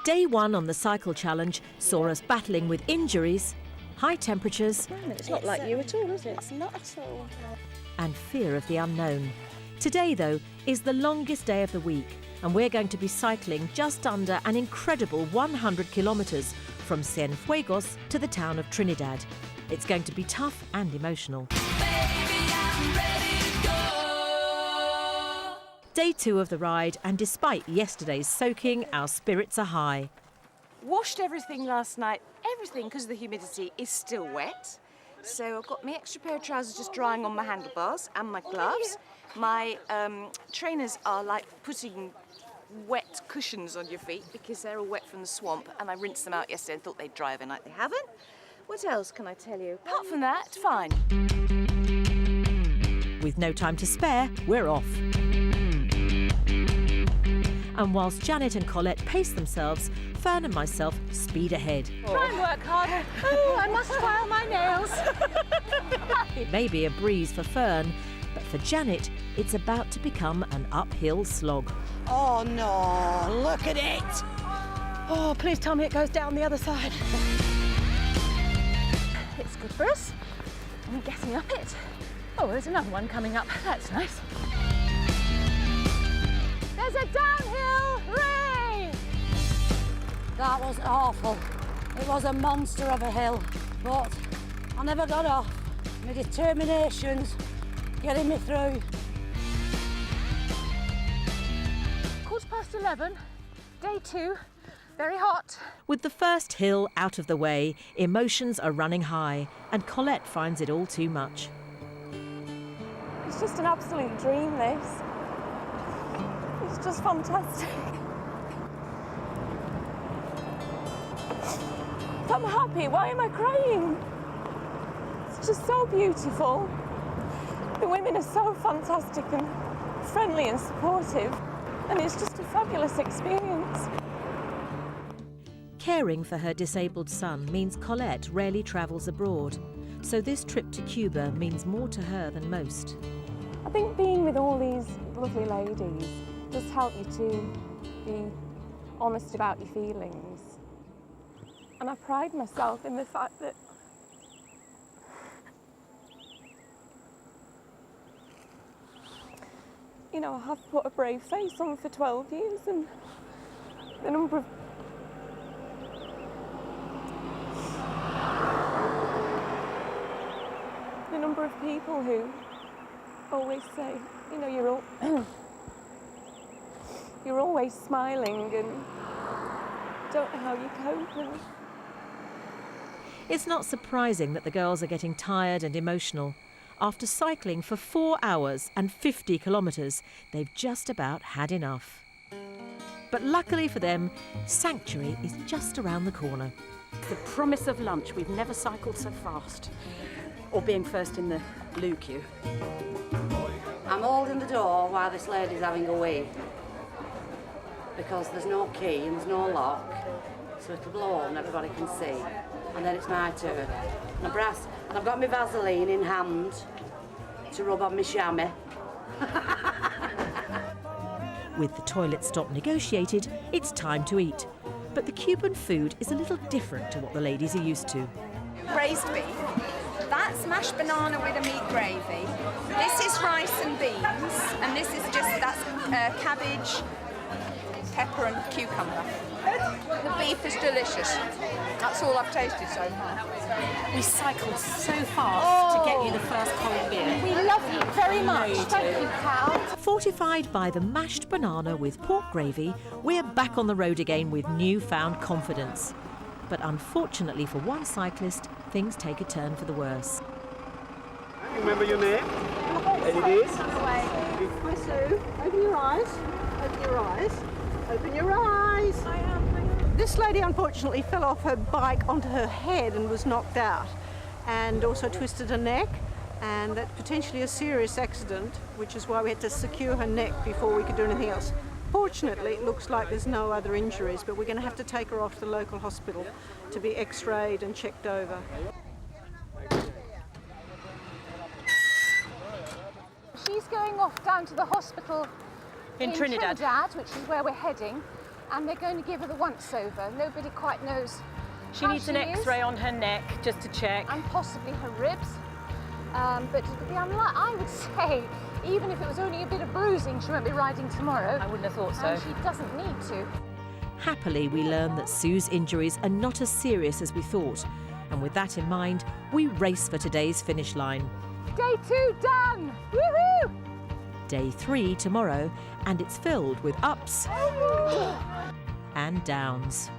Day one on the cycle challenge saw us battling with injuries, high temperatures... It's not like you at all, is it? It's not at all. ...and fear of the unknown. Today, though, is the longest day of the week, and we're going to be cycling just under an incredible 100 kilometres from Cienfuegos to the town of Trinidad. It's going to be tough and emotional. Day two of the ride, and despite yesterday's soaking, our spirits are high. Washed everything last night. Everything, because of the humidity, is still wet. So I've got my extra pair of trousers just drying on my handlebars and my gloves. My trainers are like putting wet cushions on your feet because they're all wet from the swamp, and I rinsed them out yesterday and thought they'd dry overnight. They haven't. What else can I tell you? Apart from that, fine. With no time to spare, we're off. And whilst Janet and Colette pace themselves, Fern and myself speed ahead. Try and work harder. Oh, I must file my nails. It may be a breeze for Fern, but for Janet, it's about to become an uphill slog. Oh no, look at it! Oh, please tell me it goes down the other side. It's good for us. And getting up it. Oh, there's another one coming up. That's nice. There's a downhill! Hooray! That was awful. It was a monster of a hill, but I never got off. My determination's getting me through. 11:15, day two, very hot. With the first hill out of the way, emotions are running high, and Colette finds it all too much. It's just an absolute dream, this. It's just fantastic. I'm happy. Why am I crying? It's just so beautiful. The women are so fantastic and friendly and supportive, and it's just a fabulous experience. Caring for her disabled son means Colette rarely travels abroad, so this trip to Cuba means more to her than most. I think being with all these lovely ladies does help you to be honest about your feelings. And I pride myself in the fact that you know, I have put a brave face on for 12 years, and the number of people who always say, you know, you're always smiling and don't know how you cope. And it's not surprising that the girls are getting tired and emotional. After cycling for 4 hours and 50 kilometres, they've just about had enough. But luckily for them, Sanctuary is just around the corner. The promise of lunch. We've never cycled so fast. Or being first in the blue queue. I'm holding the door while this lady's having a wee, because there's no key and there's no lock, so it'll blow and everybody can see. And then it's my turn. And I've got my Vaseline in hand to rub on my chamois. With the toilet stop negotiated, it's time to eat. But the Cuban food is a little different to what the ladies are used to. Raised beef. That's mashed banana with a meat gravy. This is rice and beans, and this is that's cabbage, pepper and cucumber. The beef is delicious. That's all I've tasted so far. We cycled so fast to get you the first cold beer. We love you very much. Thank you, pal. Fortified by the mashed banana with pork gravy, we're back on the road again with newfound confidence. But unfortunately for one cyclist, things take a turn for the worse. Remember your name? And it is? Hi, Sue. Open your eyes. Open your eyes. Open your eyes. I am. This lady unfortunately fell off her bike onto her head and was knocked out, and also twisted her neck, and that's potentially a serious accident, which is why we had to secure her neck before we could do anything else. Fortunately, it looks like there's no other injuries, but we're going to have to take her off to the local hospital to be x-rayed and checked over. she's going off down to the hospital in Trinidad, which is where we're heading. and they're going to give her the once-over. Nobody quite knows. She how needs an she is, X-ray on her neck just to check. and possibly her ribs. But I would say, even if it was only a bit of bruising, she won't be riding tomorrow. I wouldn't have thought so. And she doesn't need to. Happily, we learn that Sue's injuries are not as serious as we thought. And with that in mind, we race for today's finish line. Day 2 done! Woohoo! Day 3 tomorrow, and it's filled with ups and downs.